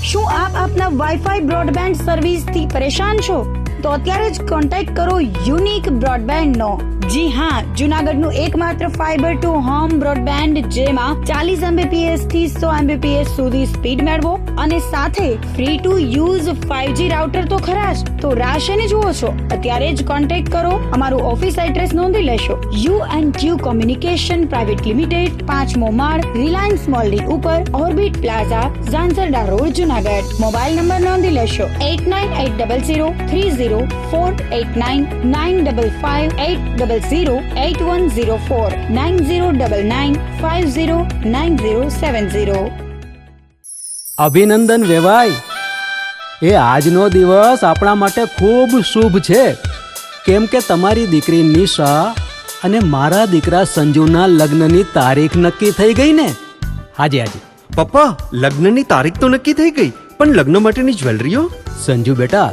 શું આપ આપના વાઈફાઈ બ્રોડબેન્ડ સર્વિસથી પરેશાન છો? તો અત્યારે જ કોન્ટેક્ટ કરો યુનિક બ્રોડબેન્ડનો. જી હા, જૂનાગઢનું એકમાત્ર ફાઈબર ટુ હોમ બ્રોડબેન્ડ, જેમાં 40 Mbps થી 100 Mbps સુધી સ્પીડ મેળવો અને સાથે free to use 5G router તો ખરા જ. તો રાહ શેની જુઓ છો? અત્યારે જ કોન્ટેક્ટ કરો. અમારું ઓફિસ એડ્રેસ નોંધી લેશો. U&Q કોમ્યુનિકેશન પ્રાઇવેટ લિમિટેડ, 5મો માળ, રિલાયન્સ મોલની ઉપર, orbit plaza, Zanzarda road, Junagadh. Mobile number નોંધી લેશો 8980030489 95580808104 9099509070. અભિનંદન વેવાય. એ આજનો દિવસ આપણા માટે ખૂબ શુભ છે, કેમ કે તમારી દીકરી નિશા અને મારા દીકરા સંજુના લગ્નની તારીખ નક્કી થઈ ગઈ ને. હાજી હાજી પપ્પા, લગ્નની તારીખ તો નક્કી થઈ ગઈ, પણ લગ્ન માટેની જ્વેલરીઓ? સંજુ બેટા,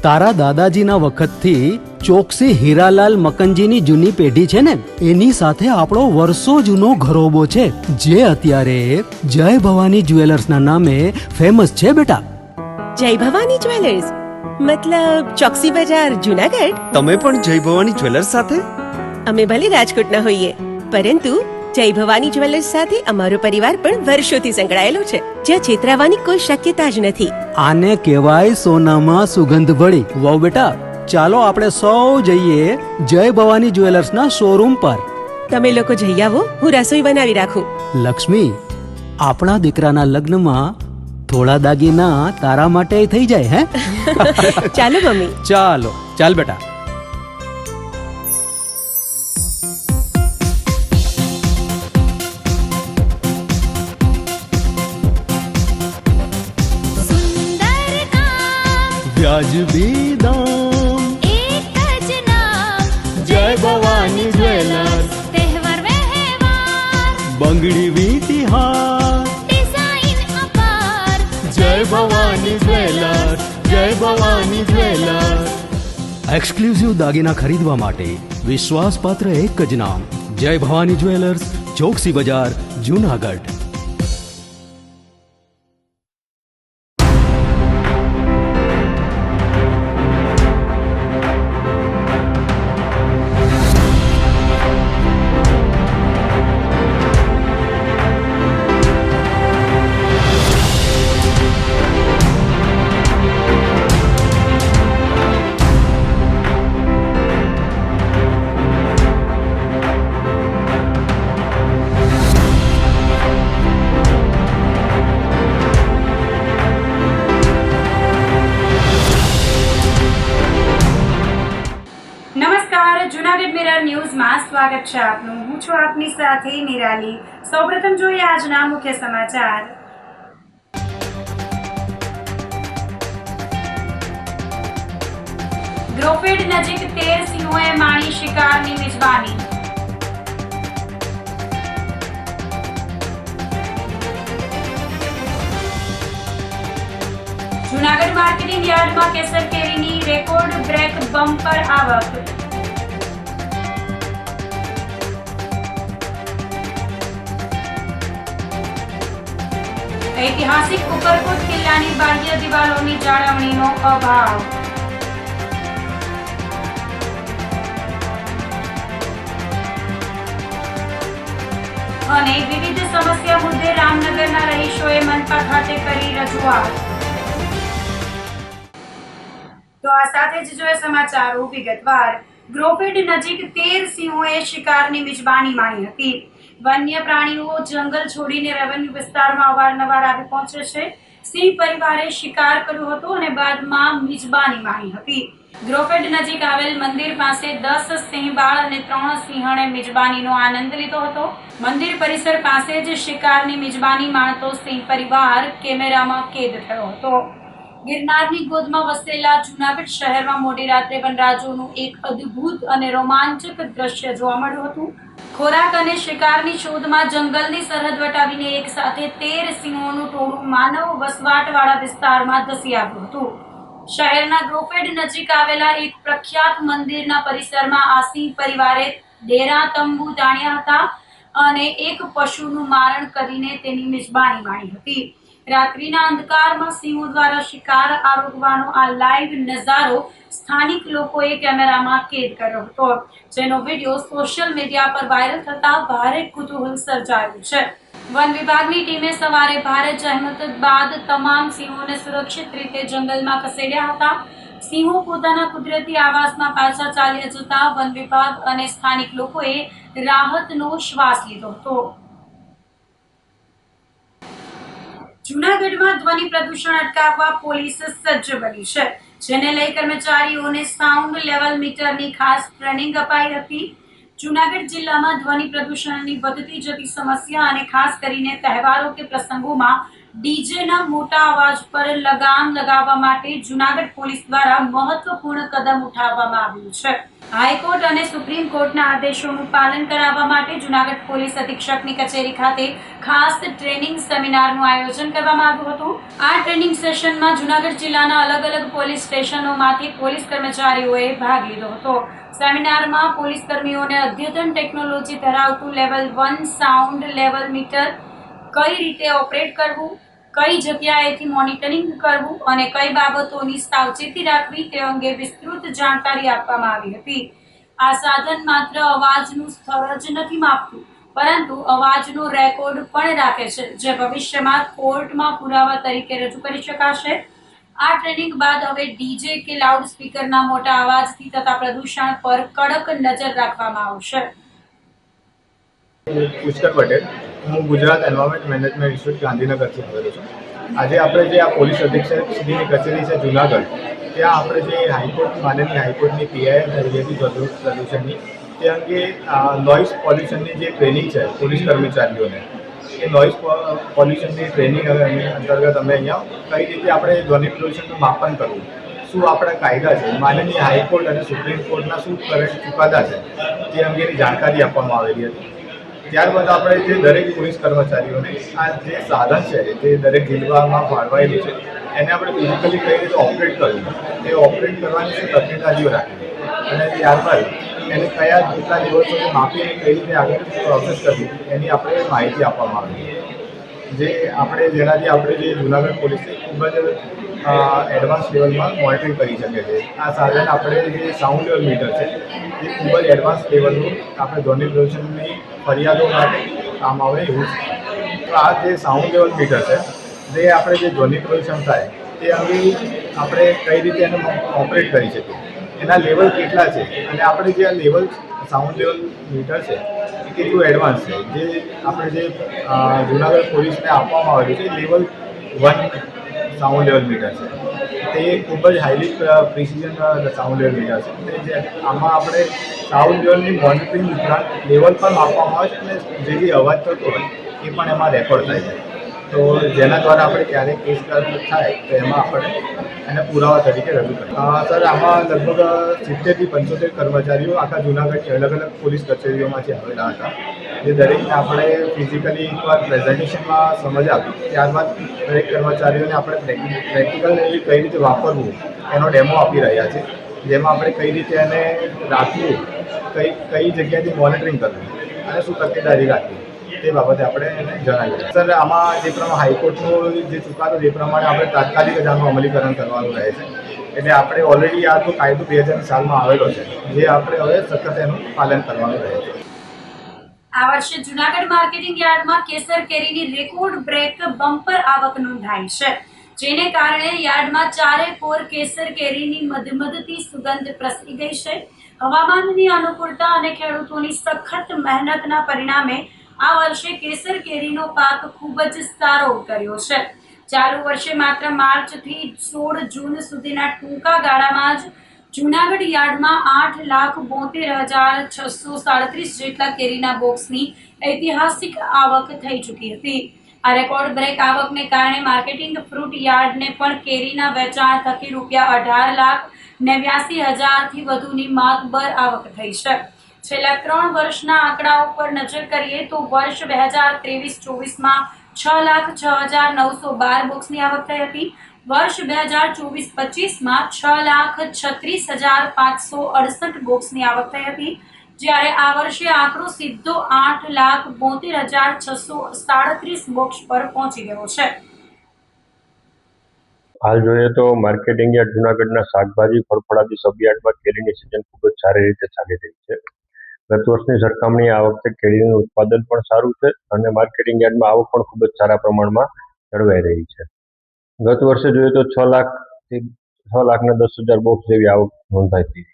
તારા દાદાજીના વખતથી ચોકસી હીરાલાલ મકનજીની જૂની પેઢી છે ને, એની સાથે આપણો વર્ષો જૂનો ઘરોબો છે, જે અત્યારે જય ભવાની જ્વેલર્સના નામે ફેમસ છે બેટા. જય ભવાની જ્વેલર્સ મતલબ ચોકસી બજાર, જૂનાગઢ? તમે પણ જય ભવાની જ્વેલર્સ સાથે? અમે ભલે રાજકોટના હોઈએ, પરંતુ જય ભવાની જ્વેલર્સ સાથે અમારો પરિવાર પણ વર્ષોથી સંકળાયેલો છે, જ્યાં છેતરાવાની કોઈ શક્યતા જ નથી. આને કહેવાય સોનામાં સુગંધ ભળી. વાવ બેટા, ચાલો આપણે સૌ જઈએ જય ભવાની જ્વેલર્સના શોરૂમ પર. તમે લોકો જઈ આવો, હું રસોઈ બનાવી રાખું. લક્ષ્મી, આપણા દીકરાના લગ્નમાં થોડા દાગીના તારા માટે થઈ જાય. હે ચાલો મમ્મી. ચાલો ચાલ બેટા. વ્યાજબી દામ, એક જ નામ, જય ભવાની જ્વેલર્સ. તહેવાર વ્યવહાર, બંગડી વીંટી હાર, ડિઝાઇન અપાર, જય ભવાની જ્વેલર્સ, જય ભવાની જ્વેલર્સ. એક્સક્લુઝિવ દાગીના ખરીદવા માટે વિશ્વાસપાત્ર એક જ નામ, જય ભવાની જ્વેલર્સ, ચોકસી બજાર, જૂનાગઢ. જૂનાગઢ મિરર ન્યૂઝમાં સ્વાગત છે આપનું. હું છું આપની સાથે નિરાલી. સૌપ્રથમ જોઈએ આજના મુખ્ય સમાચાર. ગ્રોફેડ નજીક 13 સિંહોએ માણી શિકારની મિજબાની. જૂનાગઢ માર્કેટિંગ યાર્ડમાં કેસર કેરીની રેકોર્ડ બ્રેક બમ્પર આવક. ઐતિહાસિક ઉપરકોટ કિલ્લાની બાહ્ય દિવાલોની જાળવણીનો અભાવ. અને વિવિધ સમસ્યા મુદ્દે રામનગરના રહીશોએ મનપા ખાતે કરી રજૂઆત. તો આ સાથે જ જોઈએ સમાચારો વિગતવાર. ગ્રોફેડ નજીક 13 સિંહોએ શિકારની મિજબાની માણી હતી. વન્ય પ્રાણીઓ જંગલ છોડીને રેવન્યુ વિસ્તારમાં અવારનવાર આવી પહોંચે છે. સિંહ પરિવારે શિકાર કર્યો હતો અને બાદમાં મિજબાની માણી હતી. ગ્રોફેડ નજીક આવેલ મંદિર પાસે 10 સિંહ બાળ અને 3 સિંહણે મિજબાનીનો આનંદ લીધો હતો. મંદિર પરિસર પાસે જ શિકારની મિજબાની માણતો સિંહ પરિવાર કેમેરામાં કેદ થયો હતો. ગિરનારની ગોદમાં વસેલા જૂનાગઢ શહેરમાં મોડી રાત્રે વનરાજોનું એક અદ્ભુત અને રોમાંચક દ્રશ્ય જોવા મળ્યું હતું. ખોરાક અને શિકારની શોધમાં જંગલની સરહદ વટાવીને એક સાથે 13 સિંહોનું ટોળું માનવ વસવાટવાળા વિસ્તારમાં ધસી આવ્યું હતું. શહેરના ગ્રોફેડ નજીક આવેલા એક પ્રખ્યાત મંદિરના પરિસરમાં આ સિંહ પરિવારે ડેરા તંબુ તાણ્યા હતા અને એક પશુનું મારણ કરીને તેની મિજબાની માણી હતી. રાત્રિના અંધકારમાં સિંહો દ્વારા શિકાર આરોગવાનો આ લાઈવ નજારો સ્થાનિક લોકોએ કેમેરામાં કેદ કર્યો હતો, જેનો વિડીયો સોશિયલ મીડિયા પર વાયરલ થતા ભારે કુતૂહલ સર્જાયું છે. વન વિભાગની ટીમે સવારે ભારે જહેમત બાદ તમામ સિંહોને સુરક્ષિત રીતે જંગલમાં ખસેડ્યા હતા. સિંહો પોતાના કુદરતી આવાસમાં પાછા ચાલ્યા જતા વન વિભાગ અને સ્થાનિક લોકોએ રાહતનો શ્વાસ લીધો હતો. જૂનાગઢમાં ધ્વનિ પ્રદૂષણ અટકાવવા પોલીસ સજ્જ બની છે, જેને લઈ કર્મચારીઓને સાઉન્ડ લેવલ મીટરની ખાસ ટ્રેનિંગ અપાઈ હતી. જૂનાગઢ જિલ્લામાં ધ્વનિ પ્રદૂષણની વધતી જતી સમસ્યા અને ખાસ કરીને તહેવારો કે પ્રસંગોમાં ડીજેના મોટા અવાજ પર લગામ લગાવવા માટે જૂનાગઢ પોલીસ દ્વારા મહત્વપૂર્ણ કદમ ઉઠાવવામાં આવ્યું છે. હાઈકોર્ટ અને સુપ્રીમ કોર્ટના આદેશોનું પાલન કરાવવા માટે જૂનાગઢ પોલીસ અધિક્ષકની કચેરી ખાતે ખાસ ટ્રેનિંગ સેમિનારનું આયોજન કરવામાં આવ્યું હતું. આ ટ્રેનિંગ સેશનમાં જૂનાગઢ જિલ્લાના અલગ અલગ પોલીસ સ્ટેશનોમાંથી પોલીસ કર્મચારીઓએ ભાગ લીધો હતો. સેમિનારમાં પોલીસ કર્મીઓને અદ્યતન ટેકનોલોજી ધરાવતું લેવલ 1 સાઉન્ડ લેવલ મીટર કઈ રીતે ઓપરેટ કરવું, કઈ જગ્યાએથી મોનિટરિંગ કરવું અને કઈ બાબતોની સાવચેતી રાખવી તે અંગે વિસ્તૃત જાણકારી આપવામાં આવી હતી. આ સાધન માત્ર અવાજનું સ્તર જ નથી માપતું, પરંતુ અવાજનો રેકોર્ડ પણ રાખે છે, જે ભવિષ્યમાં કોર્ટમાં પુરાવા તરીકે રજૂ કરી શકાશે. આ ટ્રેનિંગ બાદ હવે ડીજે કે લાઉડ સ્પીકરના મોટા અવાજથી થતા પ્રદૂષણ પર કડક નજર રાખવામાં આવશે. પુષ્કર પટેલ, હું ગુજરાત એન્વાયરમેન્ટ મેનેજમેન્ટ ઇન્સ્ટિટ્યૂટ ગાંધીનગરથી આવેલો છું. આજે આપણે જે આ પોલીસ અધિક્ષક શ્રીની કચેરી છે જૂનાગઢ, ત્યાં આપણે જે હાઈકોર્ટ માનનીય હાઈકોર્ટની પીઆઈએલ રિલેટિવ પ્રદૂષણની તે અંગે નોઇઝ પોલ્યુશનની જે ટ્રેનિંગ છે પોલીસ કર્મચારીઓને, એ નોઇઝ પોલ્યુશનની ટ્રેનિંગ અંતર્ગત અમે અહીંયા કઈ રીતે આપણે ધ્વનિ પ્રદૂષણનું માપન કરવું, શું આપણા કાયદા છે, માનનીય હાઈકોર્ટ અને સુપ્રીમ કોર્ટના શું ચુકાદા છે તે અંગેની જાણકારી આપવામાં આવેલી હતી. ત્યારબાદ આપણે જે દરેક પોલીસ કર્મચારીઓને આ જે સાધન છે તે દરેક જિલ્લામાં ફાળવાયેલું છે એને આપણે ફિઝિકલી કઈ રીતે ઓપરેટ કરવું, એ ઓપરેટ કરવાની શું તકેદારીઓ રાખવી અને ત્યારબાદ એને કયા જેટલા લેવલ સુધી માપીને કઈ રીતે આગળ પ્રોસેસ કરવી એની આપણે માહિતી આપવામાં આવી. જેનાથી આપણે જે જૂનાગઢ પોલીસે ખૂબ જ એડવાન્સ લેવલમાં મોનિટરિંગ કરી શકે છે. આ સાધન આપણે જે સાઉન્ડ લેવલ મીટર છે એ ખૂબ જ એડવાન્સ લેવલનું આપણે ધ્વનિ પ્રદૂષણની ફરિયાદો માટે કામ આવે એવું છે. તો આ જે સાઉન્ડ લેવલ મીટર છે જે આપણે જે ધ્વનિ પ્રદૂષણ થાય તે અંગે આપણે કઈ રીતે એને ઓપરેટ કરી શકીએ, એના લેવલ કેટલા છે અને આપણે જે આ લેવલ સાઉન્ડ લેવલ મીટર છે એ કેટલું એડવાન્સ છે, જે આપણે જે જૂનાગઢ પોલીસને આપવામાં આવેલું છે લેવલ 1 સાઉન્ડ લેવલ મીટર છે. તે ખૂબ જ highly precision sound level meter છે. જે આમાં આપણે સાઉન્ડ લેવલની મોનિટરિંગ ઉપરાંત લેવલ પણ માપવામાં આવે છે અને જે અવાજ થતો હોય એ પણ એમાં રેકોર્ડ થાય છે. તો જેના દ્વારા આપણે ક્યારેક કેસ થાય તો એમાં આપણે એને પુરાવા તરીકે રજૂ કરીએ. સર, આમાં લગભગ 70 થી 75 કર્મચારીઓ આખા જૂનાગઢની અલગ અલગ પોલીસ કચેરીઓમાંથી આવેલા હતા. જે દરેકને આપણે ફિઝિકલી એકવાર પ્રેઝન્ટેશનમાં સમજ આપી, ત્યારબાદ દરેક કર્મચારીઓને આપણે પ્રેક્ટિકલ એવી કઈ રીતે વાપરવું એનો ડેમો આપી રહ્યા છે, જેમાં આપણે કઈ રીતે એને રાખવું, કઈ જગ્યાએથી મોનિટરિંગ કરવું અને શું તકેદારી રાખવી તે બાબતે આપણે એને જણાવ્યું. સર, આમાં જે પ્રમાણે હાઈકોર્ટનો જે ચુકાદો એ પ્રમાણે આપણે તાત્કાલિક જ આનું અમલીકરણ કરવાનું રહે છે. એટલે આપણે ઓલરેડી આ તો કાયદો 2000 સાલમાં આવેલો છે, જે આપણે હવે સખત એનું પાલન કરવાનું રહે છે. આ વર્ષે જૂનાગઢ માર્કેટિંગ યાર્ડમાં કેસર કેરીની રેકોર્ડ બ્રેક બમ્પર આવક નોંધાઈ છે, જેને કારણે યાર્ડમાં ચારે કોર કેસર કેરીની મધમધતી સુગંધ પ્રસરી ગઈ છે. હવામાનની અનુકૂળતા અને ખેડૂતોની સખત મહેનતના પરિણામે આ વર્ષે કેસર કેરીનો પાક ખૂબ જ સારો ઉતર્યો છે. ચાલુ વર્ષે માત્ર માર્ચથી 16 જૂન સુધીના ટૂંકા ગાળામાં જ જૂનાગઢ યાર્ડમાં 8,72,637 જેટલા કેરીના બોક્સની ઐતિહાસિક આવક થઈ ચૂકી હતી. આ રેકોર્ડ બ્રેક આવકને કારણે માર્કેટિંગ ફ્રૂટ યાર્ડને પણ કેરીના વેચાણ થકી ₹18,89,000થી વધુની માતબર આવક થઈ છે. છેલ્લા 3 વર્ષના આંકડાઓ પર નજર કરીએ તો વર્ષ 2023-24માં 6,06,912 બોક્સની આવક થઈ હતી. વર્ષ 2024-25માં 6,36,568 બોક્સની આવક થઈ હતી, જ્યારે આ વર્ષે આંકડો સીધો 8,72,637 બોક્સ પર પહોંચી ગયો છે. હાલ જોઈએ તો માર્કેટિંગ યાર્ડ જુનાગઢના શાકભાજી ફળફળાદી સબયાર્ડમાં કેરીની સિઝન ખૂબ જ સારી રીતે ચાલી રહી છે. ગત વર્ષની સરખામણીએ આ વખતે કેરીનું ઉત્પાદન પણ સારું છે અને માર્કેટિંગ યાર્ડમાં આવક પણ ખૂબ જ સારા પ્રમાણમાં જળવાઈ રહી છે. ગત વર્ષે જોઈએ તો 6,10,000 બોક્સ જેવી આવક નોંધાઈ હતી.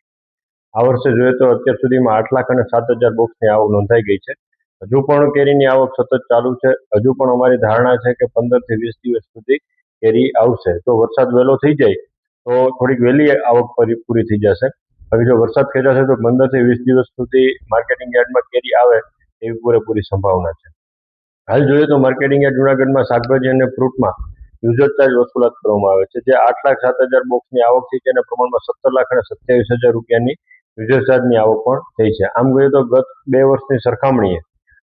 આ વર્ષે જોઈએ તો અત્યાર સુધીમાં 8,07,000 બોક્સની આવક નોંધાઈ ગઈ છે. હજુ પણ કેરીની આવક સતત ચાલુ છે. હજુ પણ અમારી ધારણા છે કે 15 થી 20 દિવસ સુધી કેરી આવશે. જો વરસાદ વહેલો થઈ જાય તો થોડીક વહેલી આવક પૂરી થઈ જશે. હવે જો વરસાદ ખેંચાશે તો 15 થી 20 દિવસ સુધી માર્કેટિંગ યાર્ડમાં કેરી આવે એવી પૂરેપૂરી સંભાવના છે. હાલ જોઈએ તો માર્કેટિંગ યાર્ડ જુનાગઢમાં શાકભાજી અને ફ્રૂટમાં યુઝર ચાર્જ વસૂલાત કરવામાં આવે છે, જે 8,07,000 બોક્સની આવક થઈ છે અને પ્રમાણમાં 17,27,000 રૂપિયાની યુઝર ચાર્જની આવક પણ થઈ છે. આમ જોઈએ તો ગત 2 વર્ષની સરખામણીએ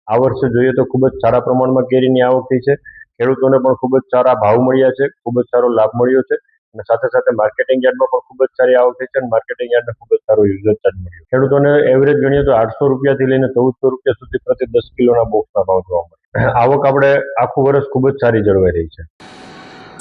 આ વર્ષે જોઈએ તો ખૂબ જ સારા પ્રમાણમાં કેરીની આવક થઈ છે. ખેડૂતોને પણ ખૂબ જ સારા ભાવ મળ્યા છે, ખૂબ જ સારો લાભ મળ્યો છે અને સાથે સાથે માર્કેટિંગ યાર્ડમાં પણ ખૂબ જ સારી આવક થઈ છે અને માર્કેટિંગ યાર્ડને ખૂબ જ સારો યુઝર ચાર્જ મળ્યો. ખેડૂતોને એવરેજ ગણીએ તો 800 રૂપિયાથી લઈને 1,400 રૂપિયા સુધી પ્રતિ 10 કિલોના બોક્સના ભાવ જોવા મળે. આવક આપણે આખું વર્ષ ખૂબ જ સારી જળવાઈ રહી છે.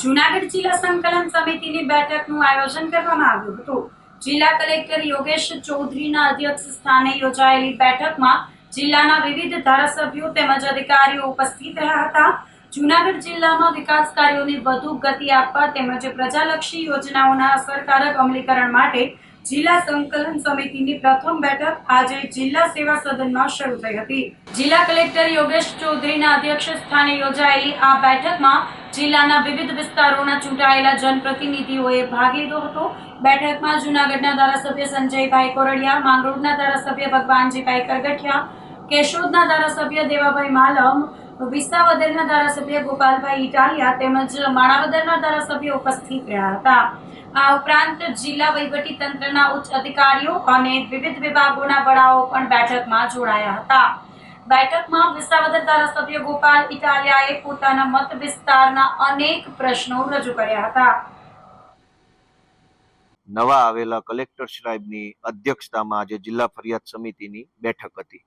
જૂનાગઢ જિલ્લા સંકલન સમિતિની બેઠકનું આયોજન કરવામાં આવ્યું હતું. જિલ્લા કલેક્ટર યોગેશ ચૌધરીના અધ્યક્ષ સ્થાને યોજાયેલી બેઠકમાં જિલ્લાના વિવિધ ધારાસભ્યો તેમજ અધિકારીઓ ઉપસ્થિત રહ્યા હતા. જૂનાગઢ જિલ્લામાં વિકાસ કાર્યોને વધુ ગતિ આપવા તેમજ પ્રજાલક્ષી યોજનાઓના અસરકારક અમલીકરણ માટે જિલ્લા સંકલન સમિતિની પ્રથમ બેઠક આજે જિલ્લા સેવા સદનમાં શરૂ થઈ હતી. જિલ્લા કલેક્ટર યોગેશ ચૌધરીના અધ્યક્ષ સ્થાને યોજાયેલી આ બેઠકમાં જિલ્લાના વિવિધ વિસ્તારોના ચૂંટાયેલા જનપ્રતિનિધિઓએ ભાગ લીધો હતો. બેઠકમાં જૂનાગઢના ધારાસભ્ય સંજયભાઈ કોરડિયા, માંગરોળના ધારાસભ્ય ભગવાનજીભાઈ કરગઠિયા, કેશોદના ધારાસભ્ય દેવાભાઈ માલમ, વિસાવદરના ધારાસભ્ય ગોપાલભાઈ ઇટાલિયા તેમજ માણાવદરના ધારાસભ્ય ઉપસ્થિત રહ્યા હતા. આ ઉપરાંત જિલ્લા વહીવટી તંત્રના ઉચ્ચ અધિકારીઓ અને વિવિધ વિભાગોના વડાઓ પણ બેઠકમાં જોડાયા હતા. બેઠકમાં વિસાવદર ધારાસભ્ય ગોપાલ ઇટાલિયાએ પોતાના મત વિસ્તારના અનેક પ્રશ્નો રજૂ કર્યા હતા. નવા આવેલા કલેક્ટર સાહેબની અધ્યક્ષતામાં આજે જિલ્લા ફરિયાદ સમિતિની બેઠક હતી.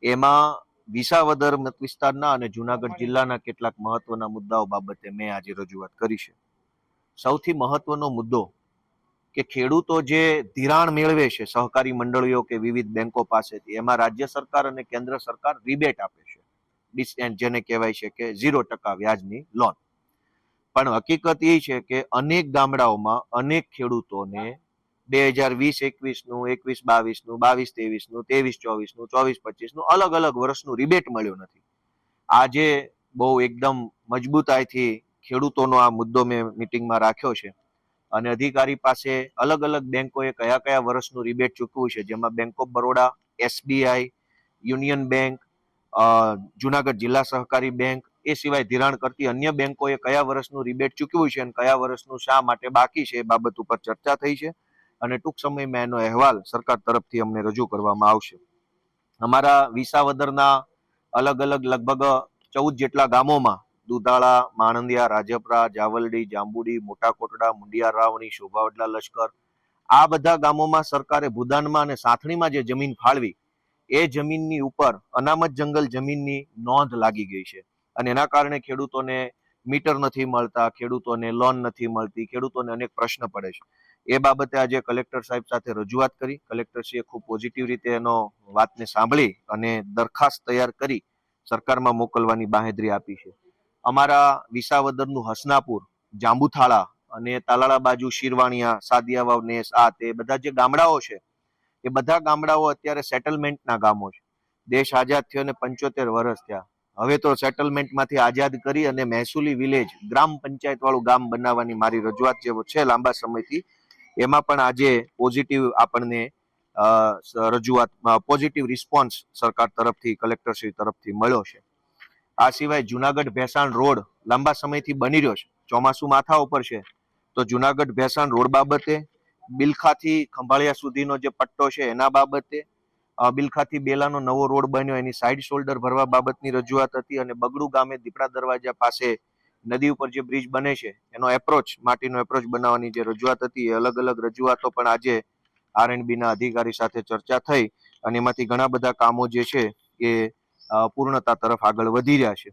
એમાં વિસાવદર મત વિસ્તારના અને જુનાગઢ જિલ્લાના કેટલાક મહત્વના મુદ્દાઓ બાબતે મેં આજે રજૂઆત કરી છે. સૌથી મહત્વનો મુદ્દો કે ખેડૂતો જે ધિરાણ મેળવે છે સહકારી મંડળીઓ કે વિવિધ બેંકો પાસેથી, એમાં રાજ્ય સરકાર અને કેન્દ્ર સરકાર રિબેટ આપે છે, જેને કહેવાય છે કે 0% વ્યાજની લોન. પણ હકીકત એ છે કે અનેક ગામડાઓમાં અનેક ખેડૂતોને 2020-21નું, 21-22નું, 22-23નું, 23-24નું, 24-25નું અલગ અલગ વર્ષનું રિબેટ મળ્યું નથી. આજે બહુ એકદમ મજબૂતાઈથી ખેડૂતોનો આ મુદ્દો મેં મિટિંગમાં રાખ્યો છે અને અધિકારી પાસે અલગ અલગ બેંકોએ કયા કયા વર્ષનું રિબેટ ચૂકવ્યું છે, જેમાં bank of Baroda, SBI, union bank, Junagadh જિલ્લા સહકારી બેંક, એ સિવાય ધિરાણ કરતી અન્ય બેંકોએ કયા વર્ષનું રિબેટ ચૂકવ્યું છે અને કયા વર્ષનું શા માટે બાકી છે એ બાબત ઉપર ચર્ચા થઈ છે અને ટૂંક સમયમાં એનો અહેવાલ સરકાર તરફથી અમને રજૂ કરવામાં આવશે. અમારા વિસાવદરના અલગ અલગ લગભગ 14 જેટલા ગામોમાં દુધાળા, માણંદિયા, રાજપરા, જાવલડી, જાંબુડી, મોટા કોટડા, મુંડિયા રાવણી, શોભાવડલા, લશ્કર, આ બધા ગામોમાં સરકારે ભૂદાનમાં અને સાથણીમાં જે જમીન ફાળવી એ જમીનની ઉપર અનામત જંગલ જમીનની નોંધ લાગી ગઈ છે અને એના કારણે ખેડૂતોને મીટર નથી મળતા, ખેડૂતોને લોન નથી મળતી, ખેડૂતોને અનેક પ્રશ્ન પડે છે. એ બાબતે આજે કલેક્ટર સાહેબ સાથે રજૂઆત કરી. કલેક્ટરશ્રીએ ખૂબ પોઝિટિવ રીતે એનો વાતને સાંભળી અને દરખાસ્ત તૈયાર કરી સરકારમાં મોકલવાની બાંહેધરી આપી છે. અમારા વિસાવદરનું હસનાપુર, જાંબુથાળા અને તાલાળા બાજુ શિરવાણિયા, સાદિયાવાવ, નેસ, આ તે બધા જે ગામડાઓ છે એ બધા ગામડાઓ અત્યારે સેટલમેન્ટના ગામો છે. દેશ આઝાદ થયો ને 75 વર્ષ થયા. હવે તો સેટલમેન્ટમાંથી આઝાદ કરી અને મહેસૂલી વિલેજ, ગ્રામ પંચાયત વાળું ગામ બનાવવાની મારી રજૂઆત જે છે લાંબા સમયથી, એમાં પણ આજે પોઝિટિવ આપણને રજૂઆતમાં પોઝિટિવ રિસ્પોન્સ સરકાર તરફથી, કલેક્ટરશ્રી તરફથી મળ્યો છે. આ સિવાય જુનાગઢ ભેસાણ રોડ લાંબા સમયથી બની રહ્યો છે. ચોમાસું માથા ઉપર છે તો જુનાગઢ ભેસાણ રોડ બાબતે, બિલખાથી ખંભાળિયા સુધીનો જે પટ્ટો છે એના બાબતે, બિલખાથી બેલાનો નવો રોડ બન્યો એની સાઇડ શોલ્ડર ભરવા બાબતની રજૂઆત હતી અને બગડુ ગામે દીપડા દરવાજા પાસે નદી ઉપર જે બ્રિજ બને છે એનો એપ્રોચ, માટીનો એપ્રોચ બનાવવાની જે રજૂઆત હતી, એ અલગ અલગ રજૂઆતો પણ આજે R&Bના અધિકારી સાથે ચર્ચા થઈ અને એમાંથી ઘણા બધા કામો જે છે એ પૂર્ણતા તરફ આગળ વધી રહ્યા છે.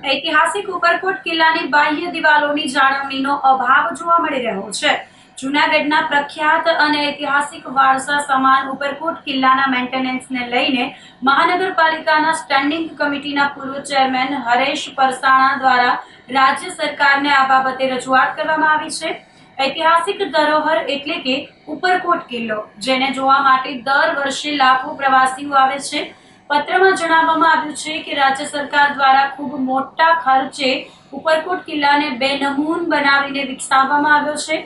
ઐતિહાસિક ઉપરકોટ કિલ્લાની બાહ્ય દિવાલોની જાળવણીનો અભાવ જોવા મળી રહ્યો છે. જૂનાગઢના પ્રખ્યાત અને ઐતિહાસિક વારસા સમાન ઉપરકોટ કિલ્લાના મેન્ટેનન્સને લઈને મહાનગરપાલિકાના સ્ટેન્ડિંગ કમિટીના પૂર્વ ચેરમેન હરેશ પરસાણા દ્વારા રાજ્ય સરકારને આ બાબતે રજૂઆત કરવામાં આવી છે. ઐતિહાસિક ધરોહર એટલે કે ઉપરકોટ કિલ્લો, જેને જોવા માટે દર વર્ષે લાખો પ્રવાસીઓ આવે છે. પત્રમાં જણાવવામાં આવ્યું છે કે રાજ્ય સરકાર દ્વારા ખૂબ મોટા ખર્ચે ઉપરકોટ કિલ્લાને બેનમૂન બનાવીને વિકસાવવામાં આવ્યો છે,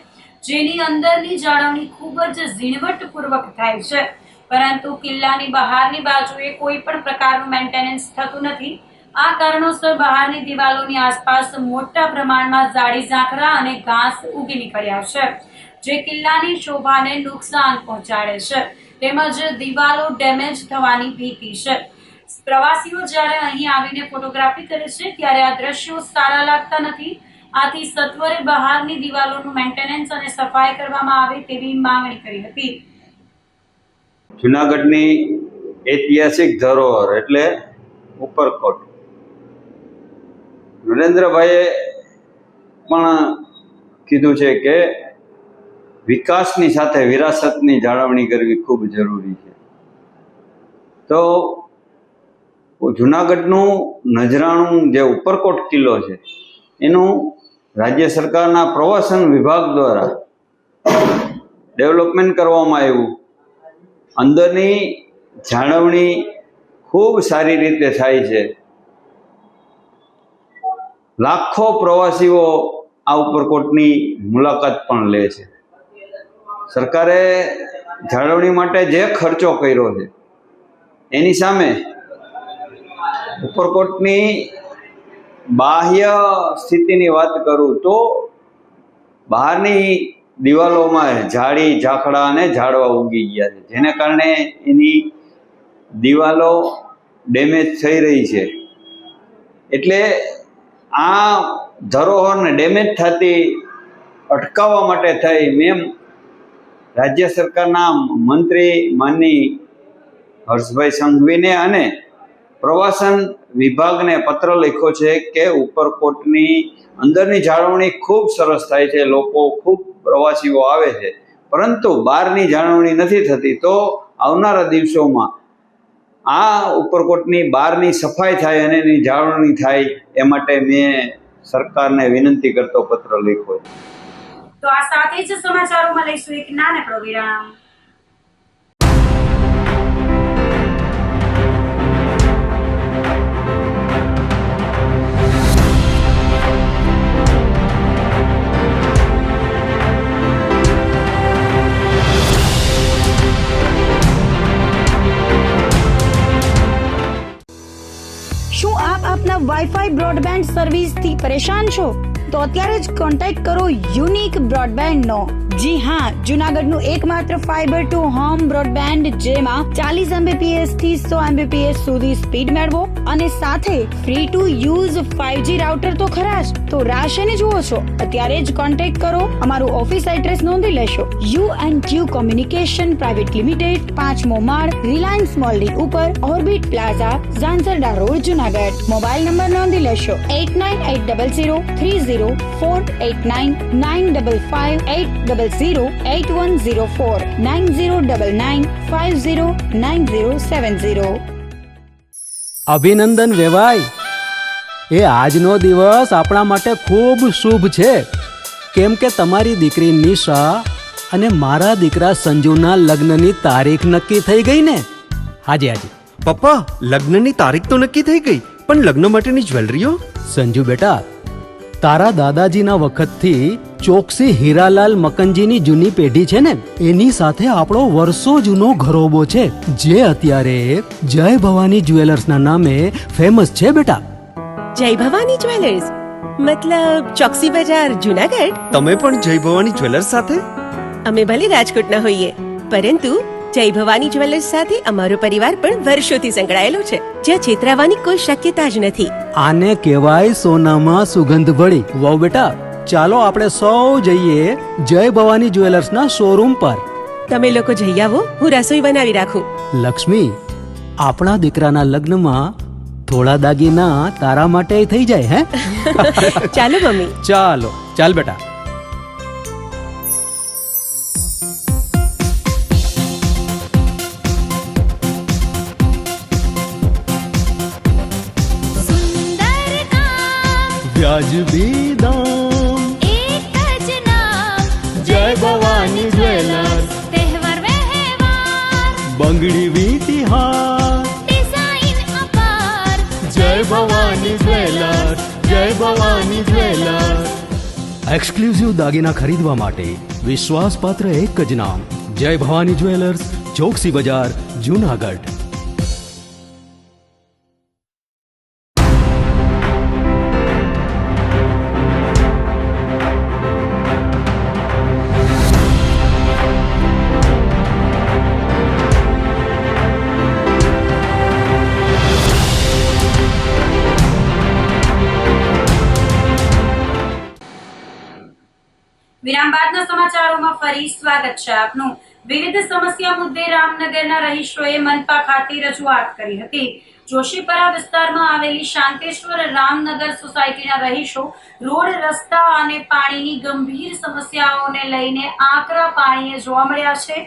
જેની અંદરની જાળવણી ખૂબ જ ઝીણવટપૂર્વક થાય છે. પરંતુ કિલ્લાની બહારની બાજુએ કોઈ પણ પ્રકારનું મેન્ટેનન્સ થતું નથી. આ કારણોસર બહારની દિવાલોની આસપાસ મોટા પ્રમાણમાં ઝાડી ઝાંખરા અને ઘાસ ઉગી નીકળ્યા છે, જે કિલ્લાની શોભાને નુકસાન પહોંચાડે છે તેમજ દિવાલો ડેમેજ થવાની ભીતિ છે. પ્રવાસીઓ જ્યારે અહીં આવીને ફોટોગ્રાફી કરે છે ત્યારે આ દ્રશ્યો સારા લાગતા નથી. આથી સત્વરે બહારની દિવાલોનું મેન્ટેનન્સ અને સફાઈ કરવામાં આવે તેવી માંગણી કરી હતી. જૂનાગઢની ઐતિહાસિક ધરોહર એટલે ઉપરકોટ, નરેન્દ્રભાઈએ પણ કીધું છે કે વિકાસની સાથે વિરાસતની જાળવણી કરવી ખૂબ જરૂરી છે. તો જૂનાગઢનું નજરાણું જે ઉપરકોટ કિલ્લો છે એનું રાજ્ય સરકારના પ્રવાસન વિભાગ દ્વારા ડેવલપમેન્ટ કરવામાં આવ્યું. અંદરની જાળવણી ખૂબ સારી રીતે થાય છે. લાખો પ્રવાસીઓ આ ઉપરકોટની મુલાકાત પણ લે છે. સરકારે જાળવણી માટે જે ખર્ચો કર્યો છે એની સામે ઉપરકોટની બાહ્ય સ્થિતિની વાત કરું તો બહારની દિવાલોમાં ઝાડી ઝાંખરા અને ઝાડવા ઉગી ગયા છે, જેને કારણે એની દિવાલો ડેમેજ થઈ રહી છે. એટલે આ ધરોહરને ડેમેજ થતી અટકાવવા માટે થઈ મેં રાજ્ય સરકારના મંત્રી માનની હર્ષભાઈ સંઘવીને અને પ્રવાસન વિભાગને પત્ર લખ્યો છે કે ઉપરકોટની અંદરની જાળવણી ખૂબ સરસ થાય છે, લોકો ખૂબ પ્રવાસીઓ આવે છે, પરંતુ બહારની જાળવણી નથી થતી. તો આવનારા દિવસોમાં આ ઉપરકોટની બહારની સફાઈ થાય અને એની જાળવણી થાય એ માટે મેં સરકારને વિનંતી કરતો પત્ર લખ્યો છે. તો આ સાથે જ સમાચારોમાં લઈશું એક નાનકડો વિરામ. શું આપ આપના વાઈફાઈ બ્રોડબેન્ડ સર્વિસથી પરેશાન છો? તો અત્યારે જ કોન્ટેક્ટ કરો યુનિક બ્રોડબેન્ડ નો. જી હા, જૂનાગઢનું એકમાત્ર ફાઈબર ટુ હોમ બ્રોડબેન્ડ, જેમાં 40 Mbps થી 100 Mbps સુધી સ્પીડ મેળવો અને સાથે free to use 5G router તો ખરા જ. તો રાહ શેની જુઓ છો? અત્યારે જ કોન્ટેક્ટ કરો. અમારું ઓફિસ એડ્રેસ નોંધી લેશો. U&Q કોમ્યુનિકેશન પ્રાઇવેટ લિમિટેડ, 5મો માળ, રિલાયન્સ મોલની ઉપર, orbit plaza, Zanzarda road, Junagadh. Mobile number નોંધી લેશો 89800304899558008104 9099509070. અભિનંદન વેવાય, એ આજનો દિવસ આપણા માટે ખૂબ શુભ છે, કેમ કે તમારી દીકરી નિશા અને મારા દીકરા સંજુના લગ્નની તારીખ નક્કી થઈ ગઈ ને. હાજી હાજી પપ્પા, લગ્નની તારીખ તો નક્કી થઈ ગઈ, પણ લગ્ન માટેની જ્વેલરીઓ? સંજુ બેટા, તારા દાદાજીના વખતથી ચોકસી હીરાલાલ મકનજીની જૂની પેઢી છે ને, એની સાથે આપણો વર્ષો જૂનો ઘરોબો છે, જે અત્યારે જય ભવાની જ્વેલર્સના નામે ફેમસ છે બેટા. જય ભવાની જ્વેલર્સ મતલબ ચોકસી બજાર, જૂનાગઢ? તમે પણ જય ભવાની જ્વેલર્સ સાથે? અમે ભલે રાજકોટના હોઈએ, પરંતુ જય ભવાની જ્વેલર્સ સાથે અમારો પરિવાર પણ વર્ષોથી સંકળાયેલો છે, જ્યાં છેતરાવાની કોઈ શક્યતા જ નથી. આને કહેવાય સોનામાં સુગંધ ભળી. વાવ બેટા, ચાલો આપણે સૌ જઈએ જય ભવાની જ્વેલર્સના શોરૂમ પર. તમે લોકો જઈ આવો, હું રસોઈ બનાવી રાખું. લક્ષ્મી, આપણા દીકરાના લગ્નમાં થોડા દાગીના તારા માટે થઈ જાય હે ચાલો મમ્મી. ચાલો ચાલ બેટા. सुंदर काम વ્યાજબી દામ एक ज नाम જય ભવાની જ્વેલર્સ तहेवार व्यवहार બંગડી વીટી હાર डिजाइन अपार જય ભવાની જ્વેલર્સ જય ભવાની જ્વેલર્સ. એક્સક્લુઝિવ દાગીના ખરીદવા માટે વિશ્વાસપાત્ર એક જ નામ જય ભવાની જ્વેલર્સ, ચોકસી બજાર, જુનાગઢ. વિરામ બાદના સમાચારોમાં ફરી સ્વાગત છે આપનું. વિવિધ સમસ્યા મુદ્દે રામનગરના રહીશોએ મનપા ખાતે રજૂઆત કરી હતી. જોશીપરા વિસ્તારમાં આવેલી શાંતેશ્વર રામનગર સોસાયટીના રહીશો રોડ, રસ્તા અને પાણીની ગંભીર સમસ્યાઓને લઈને આકરા પાણીએ જોવા મળ્યા છે.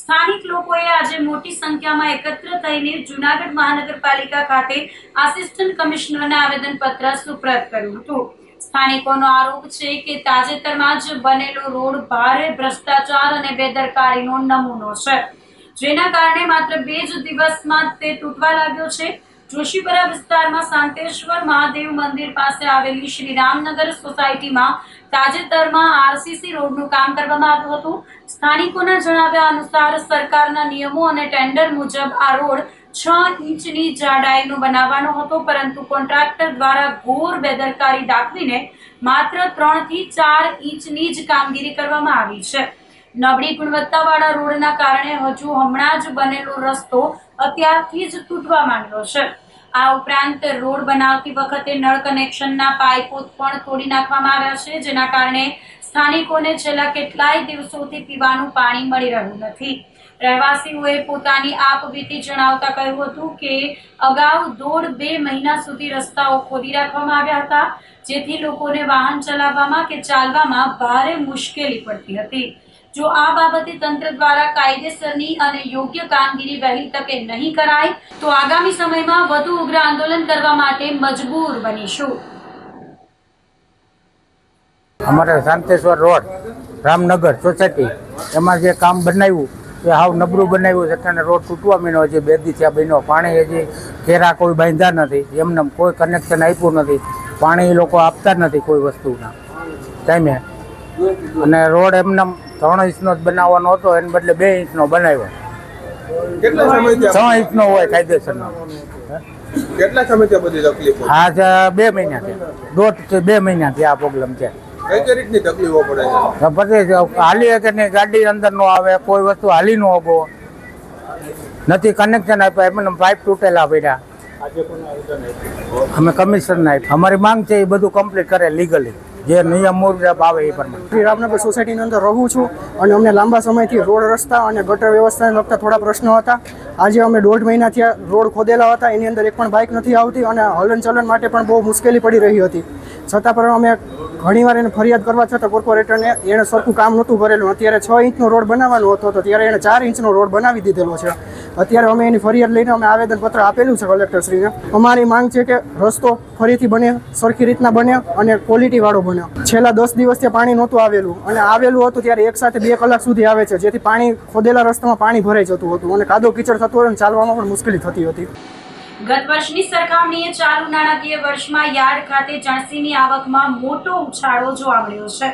સ્થાનિક લોકોએ આજે મોટી સંખ્યામાં એકત્ર થઈને જૂનાગઢ મહાનગરપાલિકા ખાતે આસિસ્ટન્ટ કમિશનરને આવેદનપત્ર સુપ્રત કર્યું હતું. સ્થાનિકોનો આરોપ છે કે તાજેતરમાં જ બનેલો રોડ ભારે ભ્રષ્ટાચાર અને બેદરકારીનો નમૂનો છે, જેના કારણે માત્ર 2 જ દિવસમાં તે તૂટવા લાગ્યો છે. જોશીપરા વિસ્તારમાં શાંતેશ્વર મહાદેવ મંદિર પાસે આવેલી શ્રી રામનગર સોસાયટીમાં તાજેતરમાં આરસીસી રોડનું કામ કરવામાં આવ્યું હતું. સ્થાનિકોના જણાવ્યા અનુસાર સરકારના નિયમો અને ટેન્ડર મુજબ આ રોડ 6 ઇંચની જાડાઈનો બનાવવાનો હતો, પરંતુ કોન્ટ્રાક્ટર દ્વારા ઘોર બેદરકારી દાખવીને માત્ર 3 થી 4 ઇંચની જ કામગીરી કરવામાં આવી છે. નબળી ગુણવત્તાવાળા રોડના કારણે હમણાં જ બનેલો રસ્તો અત્યારથી જ તૂટવા માંડ્યો છે. આ ઉપરાંત રોડ બનાવતી વખતે નળ કનેક્શનના પાઇપો પણ તોડી નાખવામાં આવ્યા છે, જેના કારણે સ્થાનિકોને છેલ્લા કેટલાય દિવસોથી પીવાનું પાણી મળી રહ્યું નથી. રહેવાસીઓએ પોતાની આપવીતી જણાવતા કહ્યું હતું કે અગાઉ 1.5-2 મહિના સુધી રસ્તાઓ ખોદી રાખવામાં આવ્યા હતા, જેથી લોકોને વાહન ચલાવવામાં કે ચાલવામાં ભારે મુશ્કેલી પડતી હતી. જો આ બાબતે તંત્ર દ્વારા કાયદેસરની અને યોગ્ય કામગીરી વહેલી તકે નહીં કરાય તો આગામી સમયમાં વધુ ઉગ્ર આંદોલન કરવા માટે મજબૂર બનીશું. અમારે શાંતેશ્વર રોડ રામનગર સોસાયટી એમાં જે કામ બનાવ્યું એ હાવ નબળું બનાવ્યું છે, અને રોડ તૂટવા મીનો હજી 2 દી થયા બન્યો. પાણી હજી કેરા કોઈ બાંધ્યા નથી, એમને કોઈ કનેક્શન આપ્યું નથી. પાણી એ લોકો આપતા જ નથી કોઈ વસ્તુના ટાઈમે. અને રોડ એમને 3 ઇંચનો જ બનાવવાનો હતો, એને બદલે 2 ઇંચનો બનાવ્યો. 6 ઇંચનો હોય કાયદેસરનો. કેટલા સમયથી બધી તકલીફ? હા, 2 મહિનાથી, 1.5 થી 2 મહિનાથી આ પ્રોબ્લેમ છે. કઈ રીતની તકલીફો પડે છે? પછી હાલી કે નહીં, ગાડી અંદર નો આવે, કોઈ વસ્તુ હાલી નો આગો નથી, કનેક્શન આપ્યા, એમને પાઇપ તૂટેલા પડ્યા. અમે કમિશનર આપ્યા. અમારી માંગ છે એ બધું કમ્પ્લીટ કરે લીગલી, જે નિયમ મુજબ આવે એ પ્રમાણે. શ્રી રામનગર સોસાયટીની અંદર રહું છું અને અમને લાંબા સમયથી રોડ, રસ્તા અને ગટર વ્યવસ્થાને લગતા થોડા પ્રશ્નો હતા. આજે અમે 1.5 મહિનાથી રોડ ખોદેલા હતા, એની અંદર એક પણ બાઇક નથી આવતી અને હલનચલન માટે પણ બહુ મુશ્કેલી પડી રહી હતી. છતાં પણ અમે ઘણીવાર એને ફરિયાદ કરવા છતાં કોર્પોરેટરને એણે સરખું કામ નહોતું કરેલું. અત્યારે 6 ઇંચનો રોડ બનાવવાનો હતો તો ત્યારે એણે 4 ઇંચનો રોડ બનાવી દીધેલો છે. અત્યારે અમે એની ફરિયાદ લઈને અમે આવેદનપત્ર આપેલું છે કલેક્ટરશ્રીને. અમારી માંગ છે કે રસ્તો ફરીથી બને, સરખી રીતના બને અને ક્વોલિટીવાળો બને. છેલ્લા 10 દિવસથી પાણી નહોતું આવેલું, અને આવેલું હતું ત્યારે એક સાથે 2 કલાક સુધી આવે છે, જેથી પાણી ખોદેલા રસ્તામાં પાણી ભરાઈ જતું હતું અને કાદો કીચડ થતું હતું અને ચાલવામાં પણ મુશ્કેલી થતી હતી. ગત વર્ષની સરખામણીએ ચાલુ નાણાકીય વર્ષમાં યાર્ડ ખાતે જણસીની આવકમાં મોટો ઉછાળો જોવા મળ્યો છે,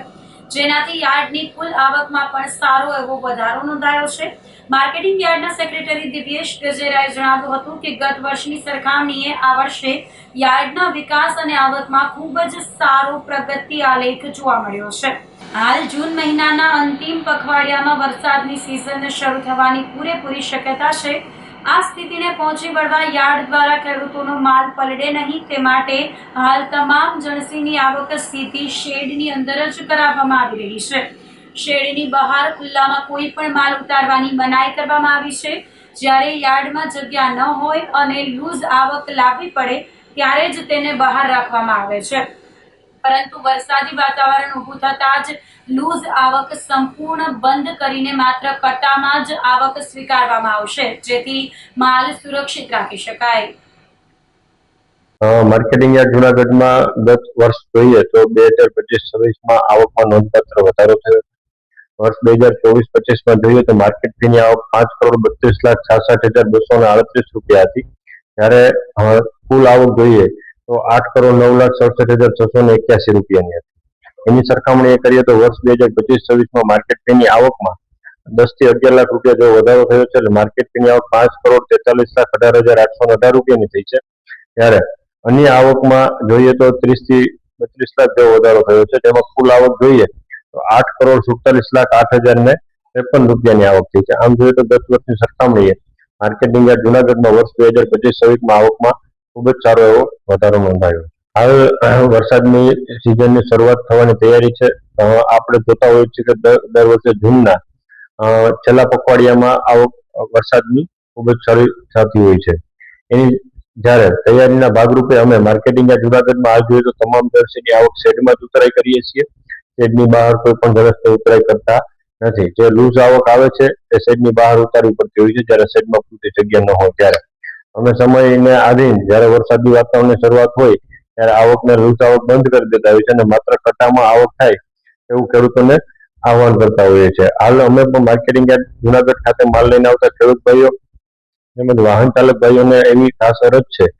જેનાથી યાર્ડની કુલ આવકમાં પણ સારો એવો વધારો નોંધાયો છે. માર્કેટિંગ યાર્ડના સેક્રેટરી દિવ્યેશ ગજેરાએ જણાવ્યું હતું કે ગત વર્ષની સરખામણીએ આ વર્ષે યાર્ડના વિકાસ અને આવકમાં ખૂબ જ સારો પ્રગતિ આલેખ જોવા મળ્યો છે. હાલ જૂન મહિનાના અંતિમ પખવાડિયામાં વરસાદની સિઝન શરૂ થવાની પૂરેપૂરી શક્યતા છે. આ સ્થિતિને પહોંચી વળવા યાર્ડ દ્વારા ખેડૂતોનો માલ પલળે નહીં તે માટે હાલ તમામ જણસીની આવક સીધી શેડની અંદર જ કરાવવામાં આવી રહી છે. શેડની બહાર ખુલ્લામાં કોઈ પણ માલ ઉતારવાની મનાઈ કરવામાં આવી છે. જ્યારે યાર્ડમાં જગ્યા ન હોય અને લૂઝ આવક લાવવી પડે ત્યારે જ તેને બહાર રાખવામાં આવે છે, પરંતુ વરસાદી વાતાવરણ ઊભું થતાં જ લૂઝ આવક સંપૂર્ણ બંધ કરીને માત્ર કટ્ટામાં જ આવક સ્વીકારવામાં આવશે, જેથી માલ સુરક્ષિત રાખી શકાય. માર્કેટિંગ યાર્ડ જુનાગઢમાં ગત વર્ષ જોઈએ તો 2025-26માં આવકમાં નોંધપાત્ર વધારો થયો. વર્ષ 2024-25માં જોઈએ તો માર્કેટ ફીની આવક 5,32,66,238 રૂપિયા હતી, જ્યારે કુલ આવક જોઈએ તો 8,09,67,681 રૂપિયાની હતી. એની સરખામણી કરીએ તો વર્ષ 2025-26માં માર્કેટ ફીની આવકમાં 10 થી 11 લાખ રૂપિયા જેવો વધારો થયો છે. એટલે માર્કેટ ફીની આવક 5,43,18,818 રૂપિયાની થઈ છે, ત્યારે અન્ય આવકમાં જોઈએ તો 30 થી 32 લાખ જેવો વધારો થયો છે. તેમાં કુલ આવક જોઈએ તો 8,47,08,053 રૂપિયાની આવક થઈ છે. આમ જોઈએ તો ગત વર્ષની સરખામણીએ માર્કેટિંગ યાર્ડ જુનાગઢમાં વર્ષ 2025-26માં આવકમાં ખૂબ જ સારો એવો વધારો નોંધાયો. હાલ વરસાદની સિઝનની શરૂઆત થવાની તૈયારી છે. આપણે જોતા હોઈએ છીએ કે દર વર્ષે જૂનના છેલ્લા પખવાડિયામાં આવક વરસાદની ખૂબ જ સારી થતી હોય છે. એની જ્યારે તૈયારીના ભાગરૂપે અમે માર્કેટિંગ યાર્ડ જુનાગઢમાં હાલ જોઈએ તો તમામ દર્શીની આવક શેડમાં જ ઉતરાઈ કરીએ છીએ. શેડની બહાર કોઈ પણ ઝડપથી ઉતરાઈ કરતા નથી. જે લૂઝ આવક આવે છે એ શેડની બહાર ઉતારવી પડતી હોય છે, જ્યારે શેડમાં પૂરતી જગ્યા ન હોય ત્યારે. અમે સમયને આધીન જ્યારે વરસાદી વાતાવરણની શરૂઆત હોય ત્યારે આવકને લૂઝ આવક બંધ કરી દેતા હોય છે અને માત્ર કટ્ટામાં આવક થાય એવું ખેડૂતોને આહવાન કરતા હોઈએ છીએ. હાલ અમે પણ માર્કેટિંગ યાર્ડ જુનાગઢ ખાતે માલ લઈને આવતા ખેડૂત ભાઈઓ તેમજ વાહન ચાલક ભાઈઓને એવી ખાસ અરજ છે કે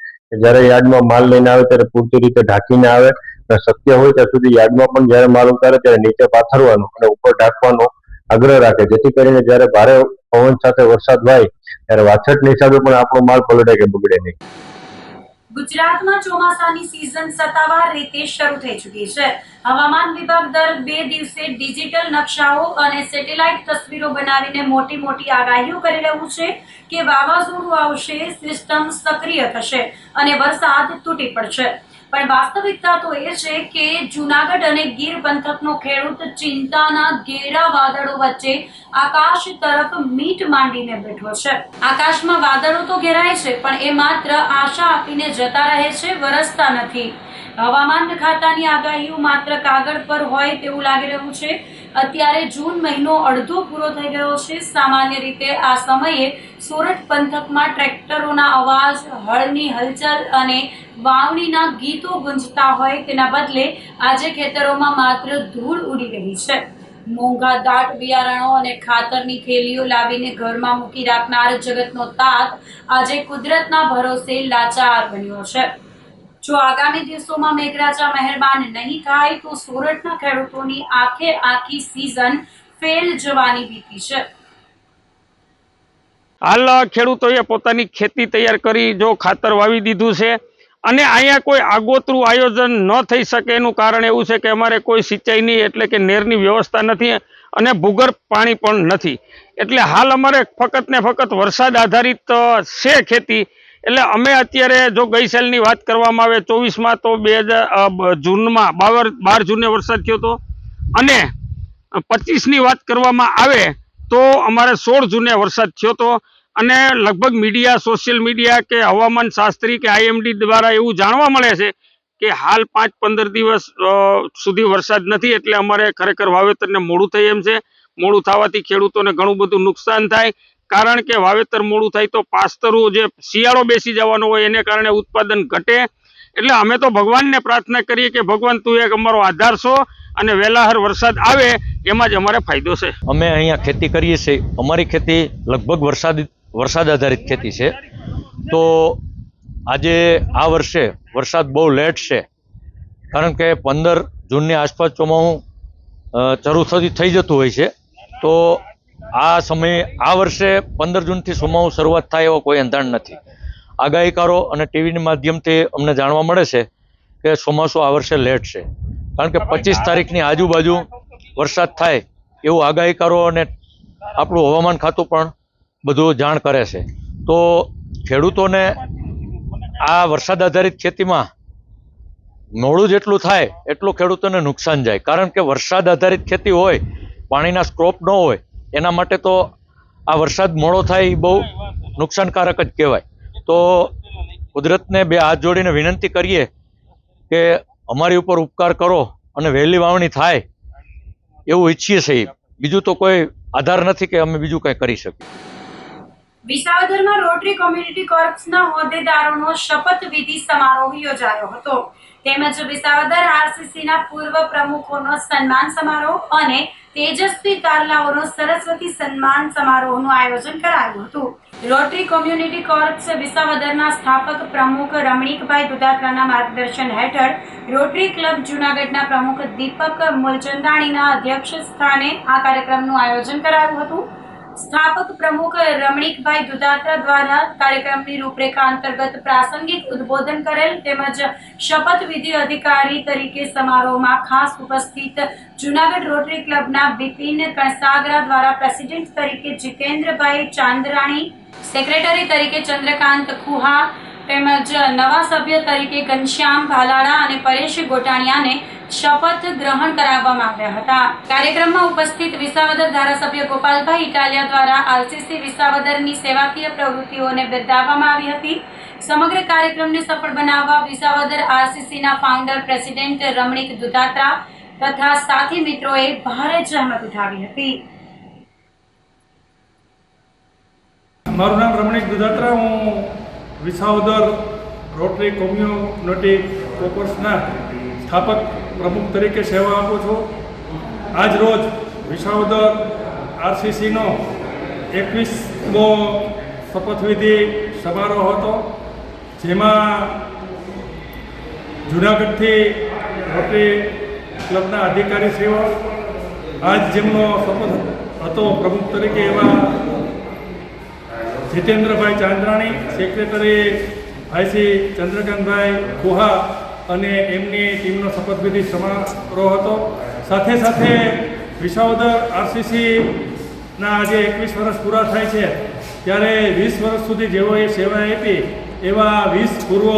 જ્યારે યાર્ડમાં માલ લઈને આવે ત્યારે પૂરતી રીતે ઢાંકીને આવે અને શક્ય હોય ત્યાં સુધી યાર્ડમાં પણ જ્યારે માલ ઉતારે ત્યારે નીચે પાથરવાનો અને ઉપર ઢાંકવાનો આગ્રહ રાખે, જેથી કરીને જ્યારે ભારે પવન સાથે વરસાદ વાય ત્યારે વાછટના હિસાબે પણ આપણો માલ પલળે કે બગડે નહીં. ગુજરાતમાં ચોમાસાની સિઝન સત્તાવાર રીતે શરૂ થઈ ચૂકી છે. હવામાન વિભાગ દર 2 દિવસે ડિજિટલ નકશાઓ અને સેટેલાઇટ તસવીરો બનાવીને મોટી આગાહીઓ કરી રહ્યું છે કે વાવાઝોડું આવશે, સિસ્ટમ સક્રિય થશે અને વરસાદ તૂટી પડશે. પણ વાસ્તવિકતા તો એ છે કે જૂનાગઢ અને ગીર પંથકનો ખેડૂત ચિંતાના ઘેરા વાદળો વચ્ચે આકાશ તરફ મીટ માંડીને બેઠો છે. આકાશમાં વાદળો તો ઘેરાય છે, પણ એ માત્ર આશા આપીને જતા રહે છે, વરસતા નથી. હવામાન ખાતાની આગાહીઓ માત્ર કાગળ પર હોય તેવું લાગી રહ્યું છે. અત્યારે જૂન મહિનો અડધો પૂરો થઈ ગયો છે. સામાન્ય રીતે આ સમયે સોરઠ પંથકમાં ટ્રેક્ટરોના અવાજ, હળની હલચલ અને વાવણીના ગીતો ગુંજતા હોય તેના બદલે આજે ખેતરોમાં માત્ર ધૂળ ઉડી રહી છે. મોંઘા દાટ બિયારણો અને ખાતરની થેલીઓ લાવીને ઘરમાં મૂકી રાખનાર જગતનો તાત આજે કુદરતના ભરોસે લાચાર બન્યો છે. જો આગામી દિવસોમાં મેઘરાજા મહેરબાન નહીં થાય તો સોરઠના ખેડૂતોની આખી સિઝન ફેલ જવાની ભીતિ છે. હાલ ખેડૂતોએ પોતાની ખેતી તૈયાર કરી જો ખાતર વાવી દીધું છે અને અહીંયા કોઈ આગોતરું આયોજન ન થઈ શકે એનું કારણ એવું છે કે અમારે કોઈ સિંચાઈની એટલે કે નહેરની વ્યવસ્થા નથી અને ભૂગર્ભ પાણી પણ નથી. એટલે હાલ અમારે ફક્ત ને ફક્ત વરસાદ આધારિત છે ખેતી. એટલે અમે અત્યારે જો ગઈ સાલની વાત કરવામાં આવે 24માં તો 2000 જૂનમાં 12 જૂને વરસાદ થયો હતો અને 25ની વાત કરવામાં આવે તો અમારે 16 જૂને વરસાદ થયો હતો. અને લગભગ મીડિયા, સોશિયલ મીડિયા કે હવામાન શાસ્ત્રી કે IMD દ્વારા એવું જાણવા મળે છે કે હાલ 5-15 દિવસ સુધી વરસાદ નથી. એટલે અમારે ખરેખર વાવેતરને મોડું થાય એમ છે. મોડું થવાથી ખેડૂતોને ઘણું બધું નુકસાન થાય, કારણ કે વાવેતર મોડું થાય તો પાસ્તરું જે શિયાળો બેસી જવાનો હોય એને કારણે ઉત્પાદન ઘટે. એટલે અમે તો ભગવાનને પ્રાર્થના કરીએ કે ભગવાન તું એક અમારો આધાર છો અને વહેલાહર વરસાદ આવે એમાં જ અમારે ફાયદો છે. અમે અહીંયા ખેતી કરીએ છીએ. અમારી ખેતી લગભગ વરસાદ આધારિત ખેતી છે. તો આજે આ વર્ષે વરસાદ બહુ લેટ છે, કારણ કે 15 જૂનની આસપાસ ચોમાસું શરૂ થઈ જતું હોય છે. તો આ સમયે આ વર્ષે 15 જૂનથી ચોમાસું શરૂઆત થાય એવો કોઈ અંધાણ નથી. આગાહીકારો અને ટીવીના માધ્યમથી અમને જાણવા મળે છે કે ચોમાસું આ વર્ષે લેટ છે, કારણ કે 25 તારીખની આજુબાજુ વરસાદ થાય એવું આગાહીકારો અને આપણું હવામાન ખાતું પણ બધું જાણ કરે છે. તો ખેડૂતોને આ વરસાદ આધારિત ખેતીમાં મોડું જેટલું થાય એટલું ખેડૂતોને નુકસાન જાય, કારણ કે વરસાદ આધારિત ખેતી હોય, પાણીના સ્ત્રોત ન હોય, એના માટે તો આ વરસાદ મોડો થાય એ બહુ નુકસાનકારક જ કહેવાય. તો કુદરતને બે હાથ જોડીને વિનંતી કરીએ કે અમારી ઉપર ઉપકાર કરો અને વહેલી વાવણી થાય એવું ઈચ્છીએ છીએ. બીજું તો કોઈ આધાર નથી કે અમે બીજું કંઈ કરી શકીએ. વિસાવદરમાં રોટરી કોમ્યુનિટી કોર્પ્સના હોદ્દેદારોનો શપથવિધિ સમારોહ યોજાયો હતો. તેમજ વિસાવદર આરસીસીના પૂર્વ પ્રમુખોનો સન્માન સમારોહ અને તેજસ્વી તારલાઓનો સરસ્વતી સન્માન સમારોહનું આયોજન કરાયું હતું. રોટરી કોમ્યુનિટી કોર્પ્સ વિસાવદરના સ્થાપક પ્રમુખ રમણીકભાઈ દુધાત્રાના માર્ગદર્શન હેઠળ રોટરી ક્લબ જૂનાગઢના પ્રમુખ દીપક મુલચંદાણીના અધ્યક્ષ સ્થાને આ કાર્યક્રમનું આયોજન કરાયું હતું. સ્થાપક પ્રમુખ રમણીકભાઈ દુધાત્રા દ્વારા કાર્યક્રમની રૂપરેખા અંતર્ગત પ્રાસંગિક ઉદ્બોધન કરેલ તેમજ શપથવિધિ અધિકારી તરીકે સમારોહમાં ખાસ ઉપસ્થિત જૂનાગઢ રોટરી ક્લબના બિપિન કણસાગરા દ્વારા પ્રેસિડેન્ટ તરીકે જીતેન્દ્રભાઈ ચાંદરાણી, સેક્રેટરી તરીકે ચંદ્રકાંત ખુહા તેમજ નવા સભ્ય તરીકે ઘનશ્યામ ભાલાળા અને પરેશ ગોટાણીયાને શપથ ગ્રહણ કરાવવામાં આવ્યા હતા. કાર્યક્રમમાં ઉપસ્થિત વિસાવદર ધારાસભ્ય ગોપાલભાઈ ઇટાલિયા દ્વારા આરસીસી વિસાવદરની સેવાકીય પ્રવૃત્તિઓને બિરદાવવામાં આવી હતી. સમગ્ર કાર્યક્રમને સફળ બનાવવા વિસાવદર આરસીસીના ફાઉન્ડર પ્રેસિડેન્ટ રમણીક દુધાત્રા તથા સાથી મિત્રોએ ભારે જહેમત ઉઠાવી હતી. મારું નામ રમણીક દુધાત્રા, હું વિસાવદર રોટરી કોમ્યુનિટી કોર્પ્સના સ્થાપક પ્રમુખ તરીકે સેવા આપું છું. આજ રોજ વિસાવદર આરસીસીનો 21મો શપથવિધિ સમારોહ હતો, જેમાં જૂનાગઢથી રોટરી ક્લબના અધિકારીશ્રીઓ આજ જેમનો શપથ હતો પ્રમુખ તરીકે એવા જીતેન્દ્રભાઈ ચાંદરાણી, સેક્રેટરી ભાઈશ્રી ચંદ્રકાંતભાઈ ખુહા અને એમની ટીમનો શપથવિધિ સમારોહ હતો. સાથે સાથે વિસાવદર આરસીસીના આજે 21 વર્ષ પૂરા થાય છે ત્યારે 20 વર્ષ સુધી જેઓએ સેવા આપી એવા 20 પૂર્વ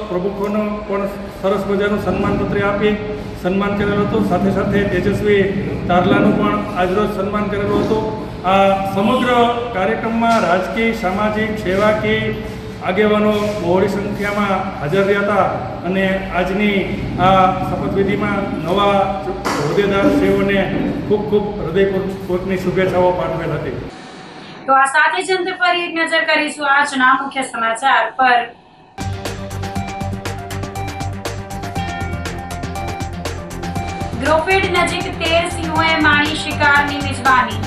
પ્રમુખોનું પણ સરસ મજાનું સન્માનપત્ર આપી સન્માન કરેલું હતું. સાથે સાથે તેજસ્વી તારલાનું પણ આજરોજ સન્માન કરેલું હતું. આ સમગ્ર કાર્યક્રમમાં રાજકીય, સામાજિક, સેવાકીય આગેવાનો બહોળી સંખ્યામાં હાજર રહ્યા હતા અને આજની આ શપથવિધિમાં નવા હોદ્દેદારશ્રીઓને ખૂબ ખૂબ હૃદયપૂર્વકની શુભેચ્છાઓ પાઠવેલ હતી. તો આ સાથે જ અંતે ફરી એક નજર કરીશું આજના મુખ્ય સમાચાર પર. ગ્રોફેડ નજીક 13 સિંહોએ માણી શિકારની મિજબાની.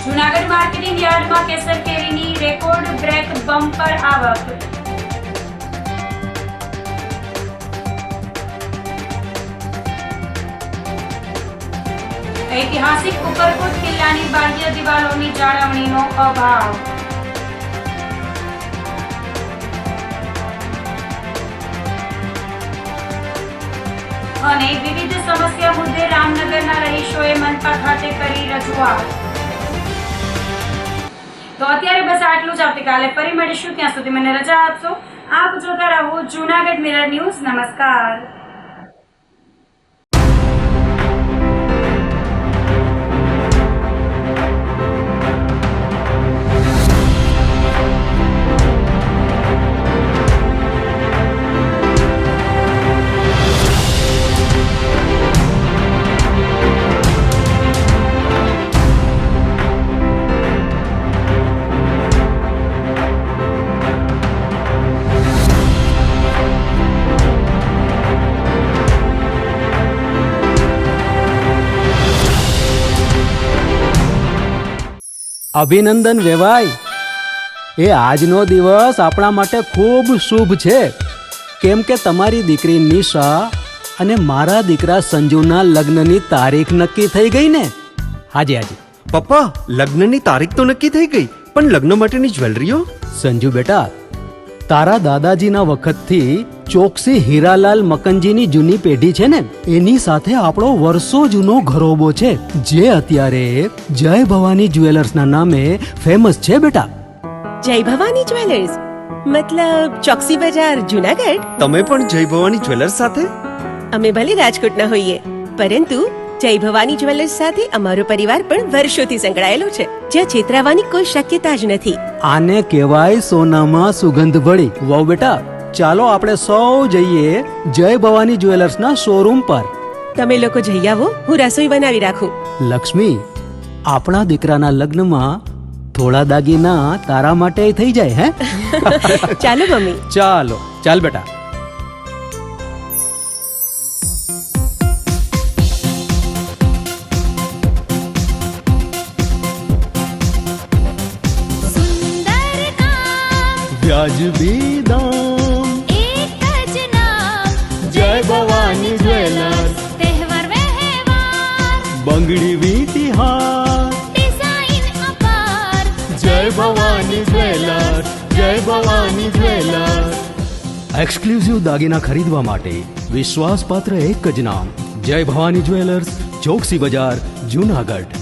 જૂનાગઢ માર્કેટિંગ યાર્ડમાં કેસર કેરીની રેકોર્ડ બ્રેક બમ્પર આવક. ઐતિહાસિક ઉપરકોટ કિલ્લાની બાહ્ય દિવાલોની જાળવણીનો અભાવ. અને વિવિધ સમસ્યા મુદ્દે રામનગરના રહીશોએ મનપા ખાતે કરી રજૂઆત. તો અત્યારે બસ આટલું જ. આવતીકાલે ફરી મળીશું, ત્યાં સુધી મને રજા આપશો. આપ જોતા રહો જૂનાગઢ મિરર ન્યૂઝ. નમસ્કાર. અભિનંદન વેવાય. એ આજનો દિવસ આપણા માટે ખૂબ શુભ છે, કેમ કે તમારી દીકરી નિશા અને મારા દીકરા સંજુના લગ્નની તારીખ નક્કી થઈ ગઈ ને. હાજી હાજી પપ્પા, લગ્નની તારીખ તો નક્કી થઈ ગઈ, પણ લગ્ન માટેની જ્વેલરીઓ? સંજુ બેટા, તારા દાદાજીના વખતથી ચોકસી હીરાલાલ મકનજીની જૂની પેઢી છે ને, એની સાથે આપણો વર્ષો જૂનો ઘરોબો છે, જે અત્યારે જય ભવાની જ્વેલર્સના નામે ફેમસ છે બેટા. જય ભવાની જ્વેલર્સ મતલબ ચોકસી બજાર જૂનાગઢ? તમે પણ જય ભવાની જ્વેલર્સ સાથે? અમે ભલે રાજકોટના હોઈએ, પરંતુ જય ભવાની જ્વેલર્સ સાથે અમારો પરિવાર પણ વર્ષોથી સંકળાયેલો છે, જ્યાં છેતરાવાની કોઈ શક્યતા જ નથી. આને કહેવાય સોનામાં સુગંધ ભળી. વહુ બેટા, ચાલો આપણે સૌ જઈએ જય ભવાની જ્વેલર્સના શોરૂમ પર. તમે લોકો જઈ આવો, હું રસોઈ બનાવી રાખું. લક્ષ્મી, આપણા દીકરાના લગ્નમાં થોડા દાગીના તારા માટે થઈ જાય. હે ચાલો મમ્મી. ચાલો, ચાલ બેટા. સુંદર કામ વ્યાજબી દામ, એક જ નામ જય ભવાની જ્વેલર્સ. તહેવાર વ્યવહાર બંગડી વીટી હાર, ડિઝાઇન અપાર જય ભવાની જ્વેલર્સ, જય ભવાની જ્વેલર્સ. એક્સક્લુઝિવ દાગીના ખરીદવા માટે વિશ્વાસપાત્ર એક જ નામ, જય ભવાની જ્વેલર્સ, ચોકસી બજાર, જૂનાગઢ.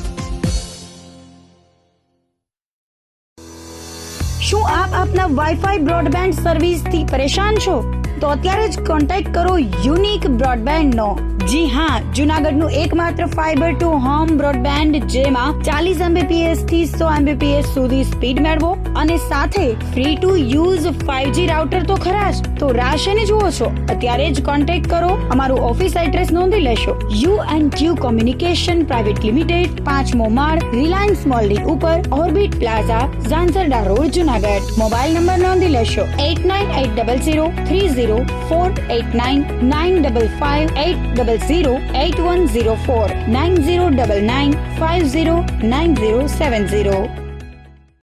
શું આપ આપના વાઈફાઈ બ્રોડબેન્ડ સર્વિસથી પરેશાન છો? તો અત્યારે જ કોન્ટેક્ટ કરો યુનિક બ્રોડબેન્ડ નો. જી હા, જૂનાગઢનું એકમાત્ર ફાઈબર ટુ હોમ બ્રોડબેન્ડ, જેમાં 40 Mbps થી 100 Mbps સુધી સ્પીડ મેળવો અને સાથે free to use 5G router તો ખરા જ. તો રાહ શેની જુઓ છો? અત્યારે જ કોન્ટેક્ટ કરો. અમારું ઓફિસ એડ્રેસ નોંધી લેશો. U&Q કોમ્યુનિકેશન પ્રાઇવેટ લિમિટેડ, 5મો માળ, રિલાયન્સ મોલની ઉપર, orbit plaza, Zanzarda road, Junagadh. Mobile number નોંધી લેશો 8980030489 955 800 8104 9099 509070.